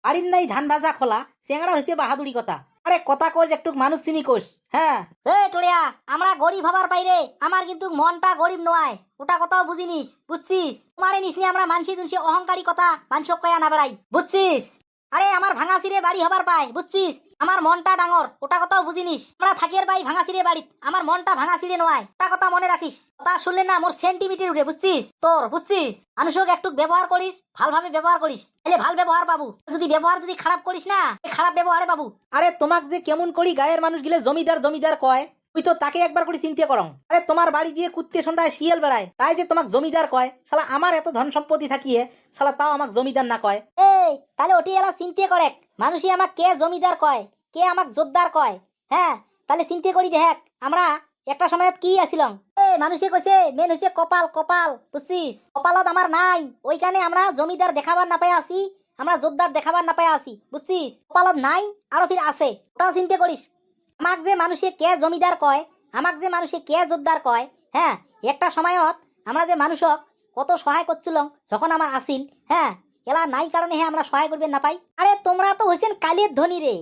বাড়ির নাই ধান ভাজা খোলা চেংড়া হয়েছে বাহাদুরি কথা। আরে কথা কোষ একটু মানুষ চিনি কোষ। হ্যাঁ এ টোড়িয়া, আমরা গরিব হবার বাইরে আমার কিন্তু মনটা গরিব নয়, ওটা কথাও বুঝিনিস, বুঝছিস? তোমারে নিসনি আমরা মানসি তুলসি অহংকারী কথা মানুষ কয়া না বেড়াই, বুঝছিস? আরে আমার ভাঙাচিরে বাড়ি হবার পায়, বুঝছিস? আমার মনটা ডাঙর, ওটা কথাও বুঝিনিস। আমরা থাকির বাই ভাঙাচিরে বাড়ি, আমার মনটা ভাঙাচিরে নয়, ওটা কথা মনে রাখিস। কথা শুনলে না মোর সেন্টিমিটার উঠে, বুঝছিস? তোর বুঝছিস? মানুষক একটু ব্যবহার করিস, ভালোভাবে ব্যবহার করিস, তাহলে ভাল ব্যবহার পাবো। যদি ব্যবহার যদি খারাপ করিস না, খারাপ ব্যবহারে পাবো। আরে তোমাক যে কেমন করি গায়ের মানুষ গিলে জমিদার জমিদার কয়, তুই তো তাকে একবার করে চিন্তা করং। আরে তোমার বাড়ি দিয়ে কুত্তে সন্ধ্যায় শিয়াল বেড়ায়, তাই যে তোমাক জমিদার কয়। শালা আমার এত ধন সম্পত্তি থাকিয়ে শালা তাও আমাক জমিদার না কয়। এই তাহলে ওটি এলা চিন্তা করে মানুষই আমাক কে জমিদার কয়, কে আমাক জোরদার কয়। হ্যাঁ তাহলে চিন্তা করি দেখ আমরা একটা সময়ত কি আছিলাম। মানুষে কইছে মেন হইছে কপাল, কপাল, বুঝছিস? কপালত আমার নাই, ওইখানে আমরা জমিদার দেখাবার না পাই আছি, আমরা জোরদার দেখাবার না পাই আছি, বুঝছিস? কপালত নাই আরো ফির আছে, ওটাও চিন্তা করিস। আমাক যে মানুষে কে জমিদার কয়, আমাক যে মানুষে কে জোরদার কয়, হ্যাঁ একটা সময়ত আমরা যে মানুষক কত সহায় করছিলাম যখন আমার আসিল, হ্যাঁ এলা নাই কারণে হ্যাঁ আমরা সহায় করবে না পাই। আরে তোমরা তো হইছেন কালের ধনী রে,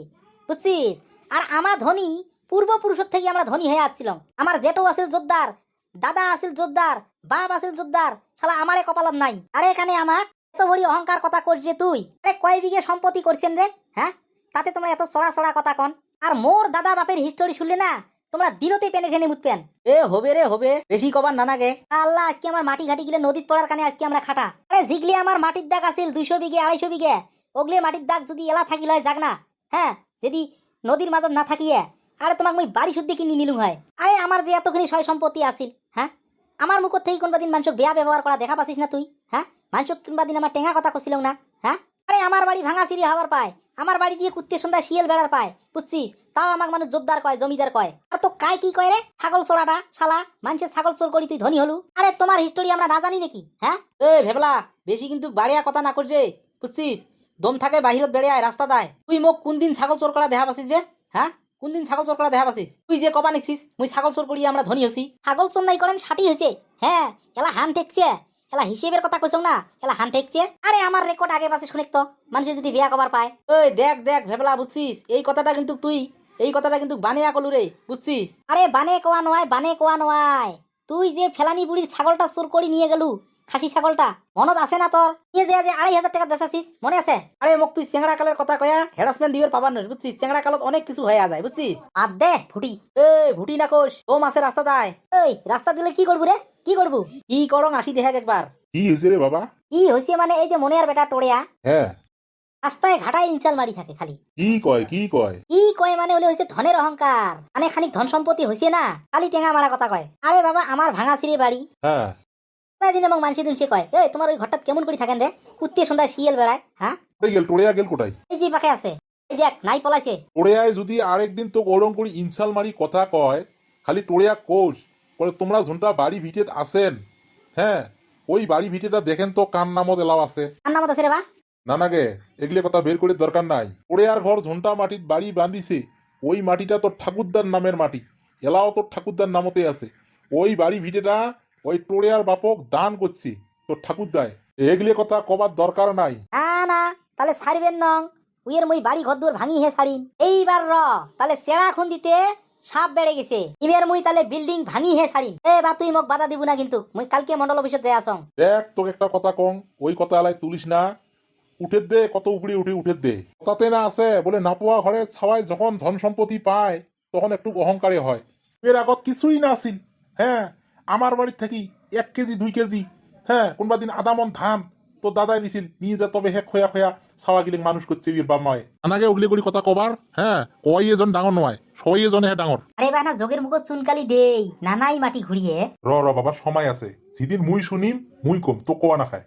বুঝছিস? আর আমার ধনী পূর্বপুরুষের থেকে আমরা ধনী হয়ে আসছিলাম। আমার জেঠু আসিল জোরদার, দাদা আসিল জোরদার, বাপ আসিল জোরদার, শালা আমারে কপালত নাই। আরে এখানে আমার এত বড় অহংকার কথা করছে তুই। আরে কয় বিঘে সম্পত্তি করছেন রে, হ্যাঁ? তাতে তোমরা এত সরা সরা কথা কন। আর মোর দাদা বাপের হিস্টোরি শুনলে না তোমরা দিনতে পেনে ঠেনে মুতপেন। এ হবে রে হবে, বেশি কবার নানাগে। আল্লাহ আজকে আমার মাটি ঘাটি গিলে নদীত পড়ার কানে আজকে আমরা খাটা। আরে জিগলি আমার মাটির দাগ আসিল 200 বিঘে 250 বিঘে, ওগলে মাটির দাগ যদি এলা থাকিল হয় যাক না, হ্যাঁ যদি নদীর মাজত না থাকিয়ে, আরে তোমাক মই বাড়ি শুদ্ধি কিনি নিলুম হয়। আরে আমার যে এতখানি সয় সম্পত্তি আছিল, হ্যাঁ আমার মুখত থেকে কোনবা দিন মানুষক বেয়া ব্যবহার করা দেখা পাচ্ছিস না তুই? হ্যাঁ মানুষক কোনবা দিন আমার টেঙা কথা কছিল না? হ্যাঁ আরে আমার বাড়ি ভাঙা চিড়ি হওয়ার পায়, আমার বাড়ি দিয়ে কুত্তে সন্ধ্যায় শিয়াল বেড়ার পায়, বুঝছিস? তাও আমাকে মানুষ জোরদার কয়, জমিদার কয়। আর তো কাই কি কয় রে, ছাগল চোরাটা শালা, মানুষের ছাগল চোর করি তুই ধনী হলু। আরে তোমার হিস্টোরি আমরা না জানি নাকি? হ্যাঁ এ ভেবলা, বেশি কিন্তু বাড়িয়া কথা না করছে, বুঝছিস? দম থাকে বাহিরত বেড়ে আয় রাস্তা দায়। তুই মোক কোন দিন ছাগল চোর করা দেখা পাচ্ছিস যে? হ্যাঁ কোন দিন ছাগল চোর করা দেখা পাচ্ছিস? তুই যে কবা নিছিস মুই ছাগল চোর করি আমরা ধনী হছি, ছাগল চোর নাই করেন ষাটি হয়েছে। হ্যাঁ এলা হান ঠেকছে, এলা হিসেবের কথা কইছ না, এলা হান ঠেকছে। আরে আমার রেকর্ড আগে পাশে শুনে তো মানুষ যদি বিয়া কবার পায়। ওই দেখ দেখ ভেবলা, বুঝছিস? এই কথাটা কিন্তু তুই এই কথাটা কিন্তু বানিয়া কলু রে, বুঝছিস? আরে বানে কোয়া নয়, বানে কোয়া নয়। তুই যে ফেলানি বুড়ির ছাগলটা চোর করে নিয়ে গেলু, খাসি ছাগলটা মনত আছে না তোর? নিয়ে যে 2,500 টাকা বেচাছিস, মনে আছে? আরে মোক তুই চেংড়া কালের কথা কয়া হ্যারাসমেন্ট দিবের পাবার নয়, বুঝছিস? চেংড়া কালত অনেক কিছু হয়ে যায়, বুঝছিস? আদ দে ফুটি, এই ভুটি না কোষ ও মাসে রাস্তা দায়। এই রাস্তা দিলে কি করবো রে, কি করবো? কি করং আসি দেখ একবার। কি হয়েছে রে বাবা? কি হয়েছে মানে এই যে মনে আর বেটা টোড়িয়া হ্যাঁ রাস্তায় ঘাটায় ইনচাল মারি থাকে খালি। কি কয় কি কয়? কি কয় মানে হলে হয়েছে ধনের অহংকার, মানে খানিক ধন সম্পত্তি হয়েছে না, খালি টেঙা মারা কথা কয়। আরে বাবা আমার ভাঙা সিঁড়ি বাড়ি, হ্যাঁ দিন এবং মানসি দুন সে কয় এই তোমার ওই ঘরটা কেমন করে থাকেন রে, কুত্তে সন্ধ্যায় শিয়াল বেড়ায়। হ্যাঁ কোথায় গেল টোড়িয়া গেল কোথায়? এই যে পাখে আছে, এই দেখ নাই পলাইছে। টোড়িয়ায় যদি আরেকদিন তো ওরম করে ইনসাল মারি কথা কয়, খালি টোড়িয়া কোষ বলে তোমরা ঝুনটা বাড়ি ভিটেত আছেন, হ্যাঁ ওই বাড়ি ভিটেটা দেখেন তো কার নামত এলাও আছে। কার নামত আছে রে বা? না না গে এগুলো কথা বের করে দরকার নাই। টোড়িয়ার ঘর ঝুনটা মাটির বাড়ি বান্ধিছে, ওই মাটিটা তোর ঠাকুরদার নামের মাটি, এলাও তোর ঠাকুরদার নামতে আছে। ওই বাড়ি ভিটেটা ওই টোড়িয়ার বাপক দান করছি তোর ঠাকুরদায়, এগুলো কথা কবার দরকার নাই। না না তাহলে ছাড়বেন নং, উইয়ের মই বাড়ি ঘর দুয়ার ভাঙি হে ছাড়িম। এইবার তাহলে চেড়া খুন দিতে সাপ বেড়ে গেছে, এবার মুই তাহলে বিল্ডিং ভাঙি হে ছাড়িম। এ বা তুই মোক বাধা দিব না কিন্তু, মুই কালকে মন্ডল অফিসে যাই আসং। দেখ তোকে একটা কথা কং, ওই কথা আলাই তুলিস না, উঠে দে কত উপরে উঠে দে। কথাতে না আছে বলে নাপোয়া ঘরে সবাই যখন ধন সম্পত্তি পায় তখন একটু অহংকারে হয়। এর আগত কিছুই না আসিল, হ্যাঁ আমার বাড়ির থাকি 1 কেজি 2 কেজি, হ্যাঁ কোনবা দিন আধা মন ধান তো দাদাই দিছিল, নিয়ে যা তবে হে খয়া খয়া ছাওয়া গিলে মানুষ করছে এর বাপ মায়। আনাকে ওগলি করি কথা কবার, হ্যাঁ কয় এজন ডাঙর নয়, সবাই এজনে হে ডাঙর। আরে বা না যোগের মুখত চুনকালি দেই নানাই মাটি ঘুরিয়ে। র বাবা সময় আছে, যেদিন মুই শুনিম মুই কম তো কোয়া না খায়।